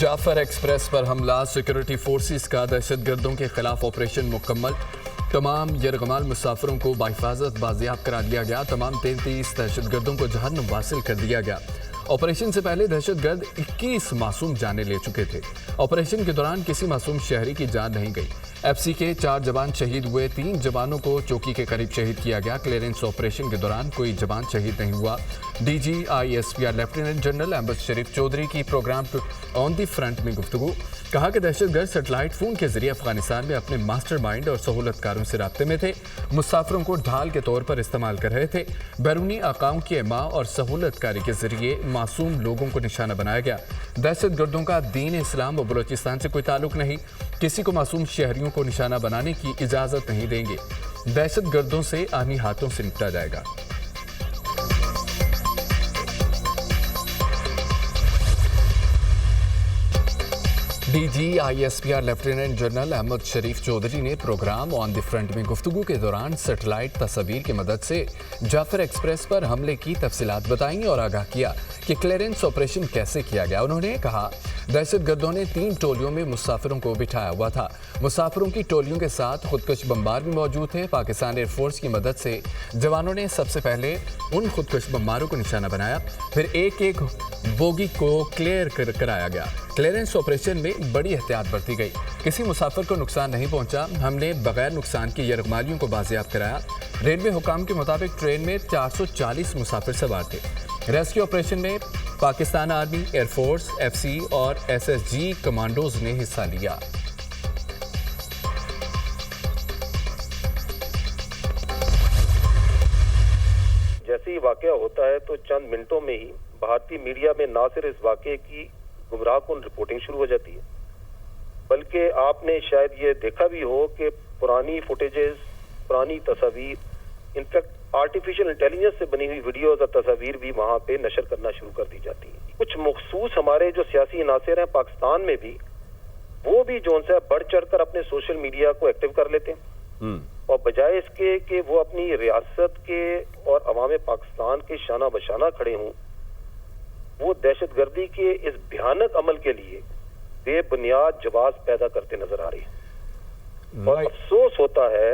Jafar express पर हमला, security forces का दहशतगर्दों के खिलाफ ऑपरेशन मुकम्मल। तमाम यरगमाल मुसाफिरों को बाहिफाजत बाजियाब करा लिया गया। तमाम 33 दहशतगर्दों को जहन्नुम वासिल कर दिया गया। ऑपरेशन से पहले दहशतगर्द 21 मासूम जानें ले चुके थे। ऑपरेशन के दौरान किसी मासूम शहरी की जान नहीं गई। एफसी के 4 जवान शहीद हुए, 3 जवानों को चौकी के करीब शहीद किया गया। क्लियरेंस ऑपरेशन के दौरान कोई जवान शहीद नहीं हुआ। DG ISPR lieutenant general Ahmed Sharif Chaudhry की प्रोग्राम ऑन दी फ्रंट में गुफ्तगू। कहा कि दहशतगर्द सेटेलाइट फोन के जरिए अफगानिस्तान में अपने मास्टरमाइंड और सहूलतकारों से राब्ते में थे। मुसाफिरों को ढाल के तौर पर इस्तेमाल कर रहे थे। बैरूनी आकाओं की एमा और सहूलतकारी के जरिए मासूम लोगों को निशाना बनाया गया। दहशतगर्दों का दीन इस्लाम और बलोचिस्तान से कोई ताल्लुक नहीं। किसी को मासूम शहरियों को निशाना बनाने की इजाजत नहीं देंगे। दहशतगर्दों से आनी हाथों से निपटा जाएगा। DG ISPR lieutenant general Ahmed Sharif Chaudhry ने प्रोग्राम ऑन द फ्रंट में गुफ्तगू के दौरान सैटेलाइट तस्वीर की मदद से जाफर एक्सप्रेस पर हमले की तफसीलात बताई और आगाह किया कि क्लियरेंस ऑपरेशन कैसे किया गया। उन्होंने कहा, दहशतगर्दों ने 3 टोलियों में मुसाफिरों को बिठाया हुआ था। मुसाफिरों की टोलियों के साथ खुदकुश बमबार भी मौजूद थे। पाकिस्तान एयरफोर्स की मदद से जवानों ने सबसे पहले उन खुदकुश बमबारों को निशाना बनाया, फिर एक एक बोगी को क्लियर कराया गया। क्लियरेंस ऑपरेशन में बड़ी एहतियात बरती गई। किसी मुसाफिर को नुकसान नहीं पहुंचा। हमने बगैर नुकसान के यरगमालियों को बाजियाब कराया। रेलवे हुकाम के मुताबिक ट्रेन में 440 मुसाफिर सवार थे। रेस्क्यू ऑपरेशन में पाकिस्तान आर्मी, एयरफोर्स, FC और SSG कमांडोज ने हिस्सा लिया। जैसे ही वाकया होता है तो चंद मिनटों में ही भारतीय मीडिया में ना सिर्फ इस वाकये की गुमराहकुन रिपोर्टिंग शुरू हो जाती है, बल्कि आपने शायद ये देखा भी हो कि पुरानी फुटेजेस, पुरानी तस्वीर, इनफैक्ट आर्टिफिशियल इंटेलिजेंस से बनी हुई वीडियोज और तस्वीर भी वहाँ पे नशर करना शुरू कर दी जाती है। कुछ मखसूस हमारे जो सियासी अनासर हैं पाकिस्तान में भी, वो भी जो है बढ़ चढ़ कर अपने सोशल मीडिया को एक्टिव कर लेते हैं और बजाय इसके कि वो अपनी रियासत के और अवाम पाकिस्तान के शाना बशाना खड़े हों, वो दहशतगर्दी के इस भयानक अमल के लिए बेबुनियाद जवाब पैदा करते नजर आ रही है। और अफसोस होता है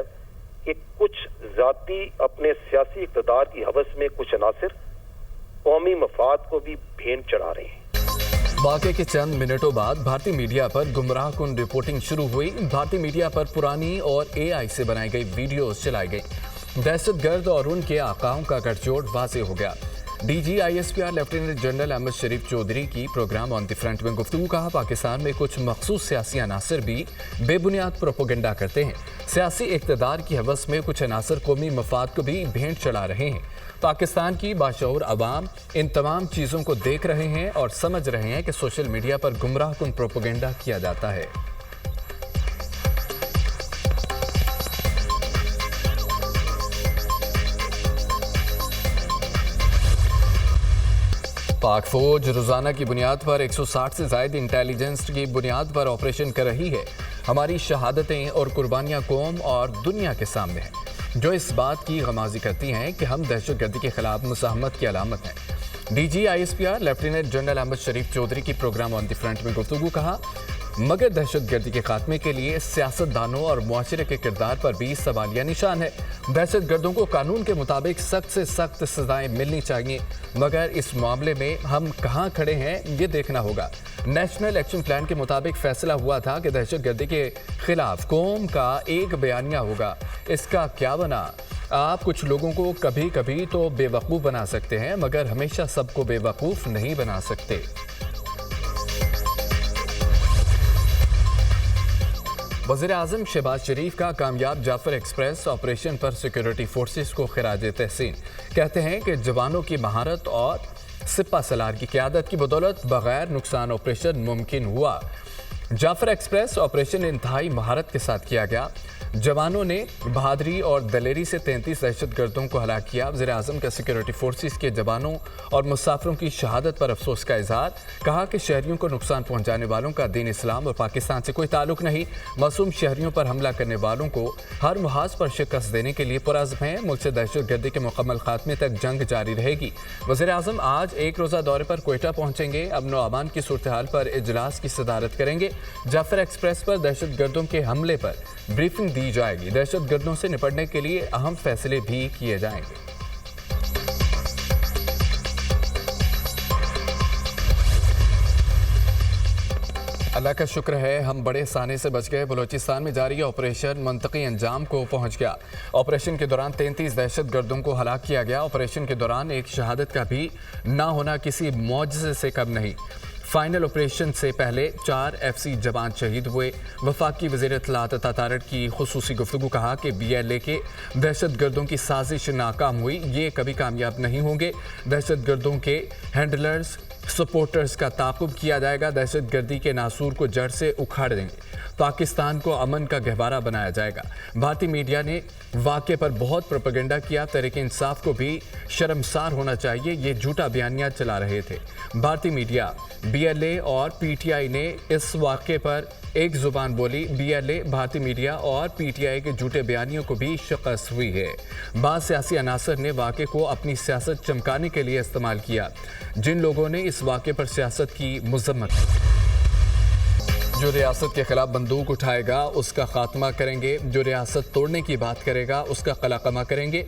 कि कुछ जाती अपने सियासी इक़्तिदार की हवस में कुछ अनासिर कौमी मफाद को भी भेंट चढ़ा रहे हैं। वाक़े के चंद मिनटों बाद भारतीय मीडिया पर गुमराहकुन रिपोर्टिंग शुरू हुई। भारतीय मीडिया पर पुरानी और AI से बनाई गई वीडियोस चलाई गई। दहशतगर्द और उनके आकाओं का गठजोड़ वाज़ेह हो गया। DG ISPR lieutenant general Ahmed Sharif Chaudhry की प्रोग्राम ऑन द फ्रंट में गुफ्तगू। कहा, पाकिस्तान में कुछ मखसूस सियासी अनासर भी बेबुनियाद प्रोपोगंडा करते हैं। सियासी इक़्तिदार की हवस में कुछ अनासर कौमी मफाद को भी भेंट चढ़ा रहे हैं। पाकिस्तान की बाशऊर अवाम इन तमाम चीज़ों को देख रहे हैं और समझ रहे हैं कि सोशल मीडिया पर गुमराहकुन प्रोपोगंडा किया जाता है। पाक फौज रोजाना की बुनियाद पर 160 से ज़ायद इंटेलिजेंस की बुनियाद पर ऑपरेशन कर रही है। हमारी शहादतें और कुर्बानियां कौम और दुनिया के सामने हैं, जो इस बात की गमाज़ी करती हैं कि हम दहशतगर्दी के खिलाफ मुसाहमत की अलामत हैं। DG ISPR lieutenant general Ahmed Sharif Chaudhry की प्रोग्राम ऑन द फ्रंट में गुफ्तगू। कहा, मगर दहशतगर्दी के खात्मे के लिए सियासतदानों और मुआशरे के किरदार पर भी सवालिया निशान है। दहशतगर्दों को कानून के मुताबिक सख्त से सख्त सजाएं मिलनी चाहिए, मगर इस मामले में हम कहां खड़े हैं ये देखना होगा। नेशनल एक्शन प्लान के मुताबिक फैसला हुआ था कि दहशतगर्दी के खिलाफ कौम का एक बयानिया होगा। इसका क्या बना? आप कुछ लोगों को कभी कभी तो बेवकूफ़ बना सकते हैं, मगर हमेशा सबको बेवकूफ़ नहीं बना सकते। वज़ीर आज़म शहबाज शरीफ का कामयाब जाफर एक्सप्रेस ऑपरेशन पर सिक्योरिटी फोर्सेस को खिराज तहसीन। कहते हैं कि जवानों की महारत और सिपा सलार की क़यादत की बदौलत बगैर नुकसान ऑपरेशन मुमकिन हुआ। जाफर एक्सप्रेस ऑपरेशन इंतहाई महारत के साथ किया गया। जवानों ने बहादुरी और दलेरी से 33 दहशतगर्दों को हलाक किया। वज़ीर आज़म का सिक्योरिटी फोर्सेस के जवानों और मुसाफिरों की शहादत पर अफसोस का इजहार। कहा कि शहरियों को नुकसान पहुंचाने वालों का दीन इस्लाम और पाकिस्तान से कोई ताल्लुक नहीं। मासूम शहरियों पर हमला करने वालों को हर मुहाज पर शिकस्त देने के लिए पुरअज़्म हैं। मुल्क से दहशतगर्दी के मुकम्मल खात्मे तक जंग जारी रहेगी। वज़ीर आज़म आज एक रोज़ा दौरे पर क्वेटा पहुंचेंगे। अमन व अमान की सूरत हाल पर इजलास की सदारत करेंगे। जाफर एक्सप्रेस पर दहशतगर्दों के हमले पर ब्रीफिंग दी जाएगी। दहशतगर्दों से निपटने के लिए अहम फैसले भी किए जाएंगे। अल्लाह का शुक्र है हम बड़े साने से बच गए। बलूचिस्तान में जारी ऑपरेशन मंतकी अंजाम को पहुंच गया। ऑपरेशन के दौरान 33 दहशतगर्दों को हलाक किया गया। ऑपरेशन के दौरान एक शहादत का भी ना होना किसी मौजज़े से कम नहीं। फाइनल ऑपरेशन से पहले 4 FC जवान शहीद हुए। वफाकी वज़ीर इत्तलात तारड़ की खुसूसी गुफ्तगू। कहा कि BLA के दहशतगर्दों की साजिश नाकाम हुई, ये कभी कामयाब नहीं होंगे। दहशतगर्दों के हैंडलर्स सपोर्टर्स का ताक़ुब किया जाएगा। दहशतगर्दी के नासूर को जड़ से उखाड़ देंगे। पाकिस्तान को अमन का गहवारा बनाया जाएगा। भारतीय मीडिया ने वाक़े पर बहुत प्रोपेगेंडा किया। तहरीक इंसाफ को भी शर्मसार होना चाहिए, ये झूठा बयानिया चला रहे थे। भारतीय मीडिया BLA और PTI ने इस वाक़े पर एक ज़ुबान बोली। BLA, भारतीय मीडिया और PTI के झूठे बयानियों को भी शिकस्त हुई है। बाद सियासी अनासर ने वाक़े को अपनी सियासत चमकाने के लिए इस्तेमाल किया। जिन लोगों ने इस वाक़े पर सियासत की मज़म्मत, जो रियासत के खिलाफ बंदूक उठाएगा उसका खात्मा करेंगे। जो रियासत तोड़ने की बात करेगा उसका कलाकमा करेंगे।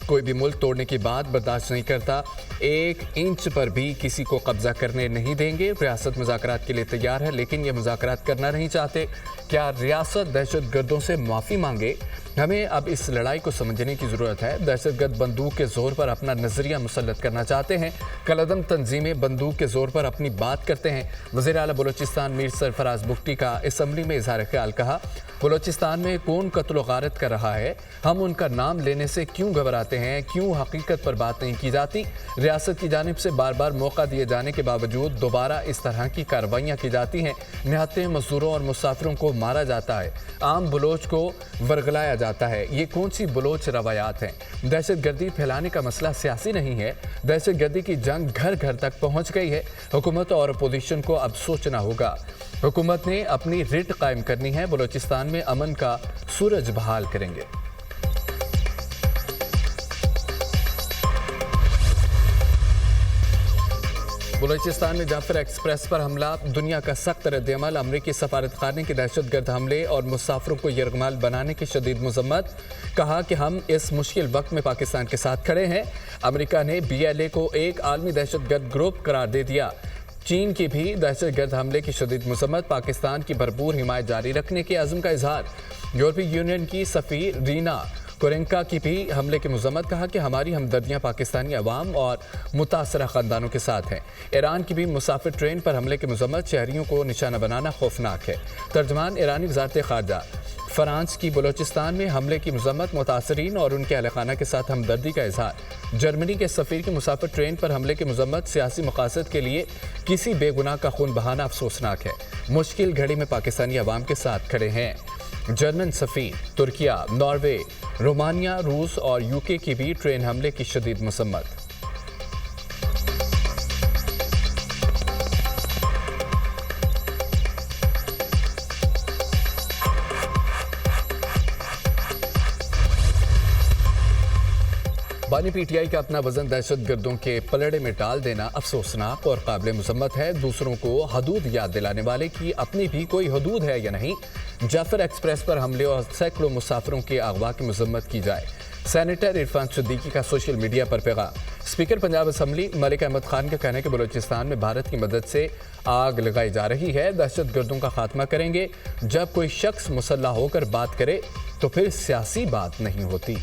कोई भी मुल्क तोड़ने की बात बर्दाश्त नहीं करता। 1 इंच पर भी किसी को कब्जा करने नहीं देंगे। रियासत मुज़ाकरात के लिए तैयार है, लेकिन ये मुज़ाकरात करना नहीं चाहते। क्या रियासत दहशतगर्दों से माफ़ी मांगे? हमें अब इस लड़ाई को समझने की ज़रूरत है। दहशतगर्द बंदूक के ज़ोर पर अपना नज़रिया मुसल्लत करना चाहते हैं। कलअदम तंजीमें बंदूक के ज़ोर पर अपनी बात करते हैं। वज़ीर आला बलूचिस्तान मीर सरफराज बुगटी का असम्बली में इज़हार ख्याल। कहा, बलूचिस्तान में कौन कत्ल गारत कर रहा है, हम उनका नाम लेने से क्यों घबराते हैं, क्यों हकीकत पर बात नहीं की जाती। रियासत की जानिब से बार बार मौका दिए जाने के बावजूद दोबारा इस तरह की कार्रवाइयाँ की जाती हैं। निहत्ते मजदूरों और मुसाफिरों को मारा जाता है, आम बलोच को वर्गलाया जाता है। ये कौन सी बलोच रवायात हैं? दहशतगर्दी फैलाने का मसला सियासी नहीं है। दहशतगर्दी की जंग घर घर तक पहुँच गई है। हुकूमत और अपोजिशन को अब सोचना होगा। हुकूमत ने अपनी रिट कायम करनी है। बलूचिस्तान में अमन का सूरज बहाल करेंगे। बलूचिस्तान में जाफर एक्सप्रेस पर हमला, दुनिया का सख्त रद्द-ए-अमल। अमरीकी सफारतखाने के दहशतगर्द हमले और मुसाफिरों को यरगमाल बनाने की शदीद मजम्मत। कहा कि हम इस मुश्किल वक्त में पाकिस्तान के साथ खड़े हैं। अमरीका ने BLA को एक आलमी दहशतगर्द ग्रुप करार दे दिया। चीन की भी दहशतगर्द हमले की शदीद मजम्मत। पाकिस्तान की भरपूर हिमायत जारी रखने के अज़्म का इजहार। यूरोपीय यूनियन की सफ़ीर रीना कोरेंका की भी हमले की मजम्मत। कहा कि हमारी हमदर्दियाँ पाकिस्तानी अवाम और मुतासरा ख़ानदानों के साथ हैं। ईरान की भी मुसाफिर ट्रेन पर हमले की मजम्मत। शहरियों को निशाना बनाना खौफनाक है। तर्जमान ईरानी वज़ारत ख़ारजा फ्रांस की बलूचिस्तान में हमले की मजम्मत। मुतासरीन और उनके अहल खाना के साथ हमदर्दी का इजहार। जर्मनी के सफ़ीर की मुसाफिर ट्रेन पर हमले की मजम्मत। सियासी मकासद के लिए किसी बेगुनाह का खून बहाना अफसोसनाक है। मुश्किल घड़ी में पाकिस्तानी अवाम के साथ खड़े हैं। जर्मन सफ़ीर, तुर्किया, नॉर्वे, रोमानिया, रूस और UK की भी ट्रेन हमले की शदीद मजम्मत। बानी PTI का अपना वजन दहशतगर्दों के पलड़े में डाल देना अफसोसनाक और काबिल मजम्मत है। दूसरों को हदूद याद दिलाने वाले की अपनी भी कोई हदूद है या नहीं। जाफर एक्सप्रेस पर हमले और सैकड़ों मुसाफिरों के अगवा की मजम्मत की जाए। सेनेटर इरफान सिद्दीकी का सोशल मीडिया पर पैगाम। स्पीकर पंजाब असम्बली मलिक अहमद खान का कहना है कि बलूचिस्तान में भारत की मदद से आग लगाई जा रही है। दहशतगर्दों का खात्मा करेंगे। जब कोई शख्स मुसल्लह होकर बात करे तो फिर सियासी बात नहीं होती।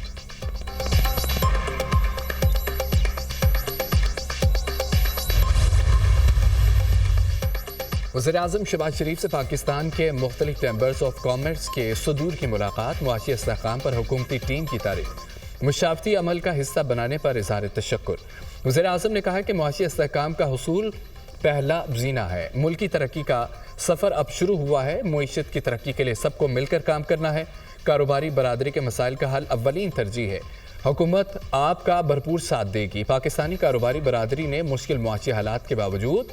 वज़ीर-ए-आज़म शहबाज शरीफ से पाकिस्तान के मुख्तलिफ चैम्बर्स ऑफ कॉमर्स के सदूर की मुलाकात। मुआशी इस्तेहकाम पर हुकूमती टीम की तारीफ। मुशावरती अमल का हिस्सा बनाने पर इज़हार तशक्कुर। वज़ीर-ए-आज़म ने कहा कि मुआशी इस्तेहकाम का हुसूल पहला जीना है। मुल्क की तरक्की का सफ़र अब शुरू हुआ है। मुईशत की तरक्की के लिए सबको मिलकर काम करना है। कारोबारी बरादरी के मसाइल का हल अव्वलीन तरजीह है। हुकूमत आपका भरपूर साथ देगी। पाकिस्तानी कारोबारी बरादरी ने मुश्किल मुआशी हालात के बावजूद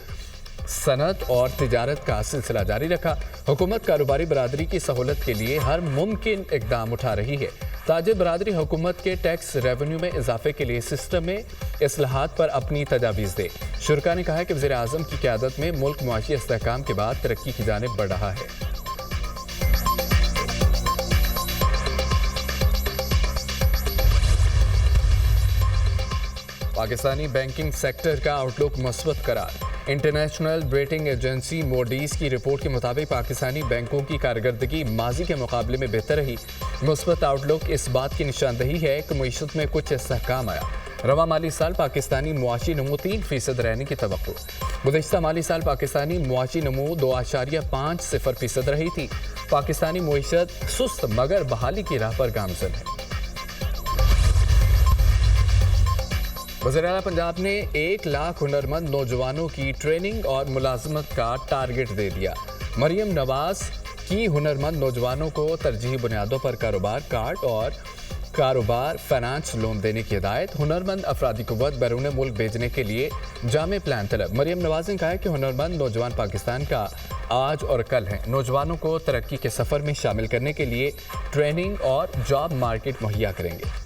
सनत और तिजारत का सिलसिला जारी रखा। हुकूमत कारोबारी बरादरी की सहूलत के लिए हर मुमकिन इकदाम उठा रही है। ताजिर बरादरी हुकूमत के टैक्स रेवेन्यू में इजाफे के लिए सिस्टम में इस्लाहात पर अपनी तजावीज़ दे। शुरका ने कहा है कि वज़ीर आज़म की क़यादत में मुल्क मुआशी इस्तेहकाम के बाद तरक्की की जानिब बढ़ रहा है। पाकिस्तानी बैंकिंग सेक्टर का आउटलुक मस्बत करार। इंटरनेशनल रेटिंग एजेंसी मोडीज़ की रिपोर्ट के मुताबिक पाकिस्तानी बैंकों की कारकर्दगी माजी के मुकाबले में बेहतर रही। मुस्बत आउटलुक इस बात की निशानदही है कि मईशत में कुछ इस्तेहकाम आया। रवा माली साल पाकिस्तानी मुआशी नमू 3% रहने की तवक्को। गुज़श्ता माली साल पाकिस्तानी मुआशी नमू 2.50% रही थी। पाकिस्तानी मईशत सुस्त मगर बहाली की राह पर गामज़न है। वज़ीर आला पंजाब ने 1 लाख हुनरमंद नौजवानों की ट्रेनिंग और मुलाजमत का टारगेट दे दिया। मरियम नवाज की हुनरमंद नौजवानों को तरजीही बुनियादों पर कारोबार कार्ड और कारोबार फाइनेंस लोन देने की हिदायत। हुनरमंद अफरादी कुव्वत बैरून मुल्क भेजने के लिए जामे प्लान तलब। मरियम नवाज ने कहा है कि हुनरमंद नौजवान पाकिस्तान का आज और कल हैं। नौजवानों को तरक्की के सफ़र में शामिल करने के लिए ट्रेनिंग और जॉब मार्केट मुहैया करेंगे।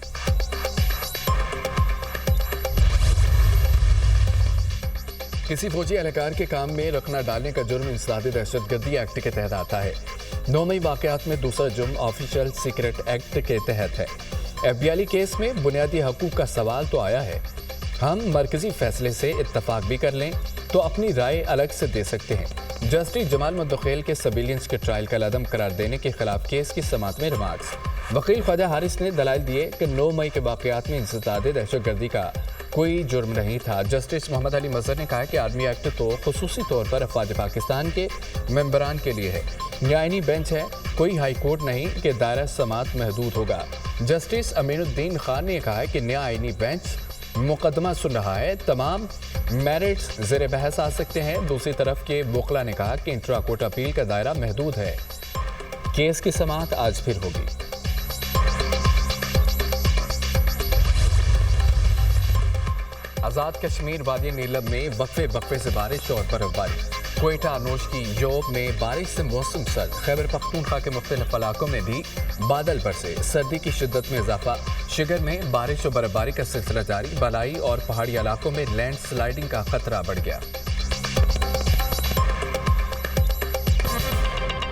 किसी फौजी एहलकार के काम में रखना डालने का जुर्म इंसदादी दहशतगर्दी एक्ट के तहत आता है। 9 मई वाक़यात में दूसरा जुर्म ऑफिशियल सीक्रेट एक्ट के तहत है। FBI केस में बुनियादी हकूक़ का सवाल तो आया है। हम मरकजी फैसले से इत्तफाक भी कर लें तो अपनी राय अलग से दे सकते हैं। जस्टिस जमाल मुद्दखेल के सिविलियंस के ट्रायल का लदम करार देने के खिलाफ केस की समाअत में रिमार्क्स। वकील ख्वाजा हारिस ने दलाइल दिए कि 9 मई के वाक़यात में इंसदादी दहशतगर्दी का कोई जुर्म नहीं था। जस्टिस मोहम्मद अली मजहर ने कहा कि आर्मी एक्ट तो खुसूसी तौर पर अफवाज पाकिस्तान के मेंबरान के लिए है। न्यायनी बेंच है, कोई हाई कोर्ट नहीं कि दायरा समाअत महदूद होगा। जस्टिस अमीनुद्दीन खान ने कहा है कि न्यायनी बेंच मुकदमा सुन रहा है, तमाम मेरिट्स ज़ेर बहस आ सकते हैं। दूसरी तरफ के वकला ने कहा कि इंट्रा कोर्ट अपील का दायरा महदूद है। केस की समाअत आज फिर होगी। आज़ाद कश्मीर वादी नीलम में वक्फे से बारिश और बर्फबारी। कोयटा नोशकी योग में बारिश से मौसम सर्द। खैबर पख्तूनख्वा के मुख्तलिफ इलाकों में भी बादल बरसे। सर्दी की शिद्दत में इजाफा। शिगर में बारिश और बर्फबारी का सिलसिला जारी। बलाई और पहाड़ी इलाकों में लैंड स्लाइडिंग का खतरा बढ़ गया।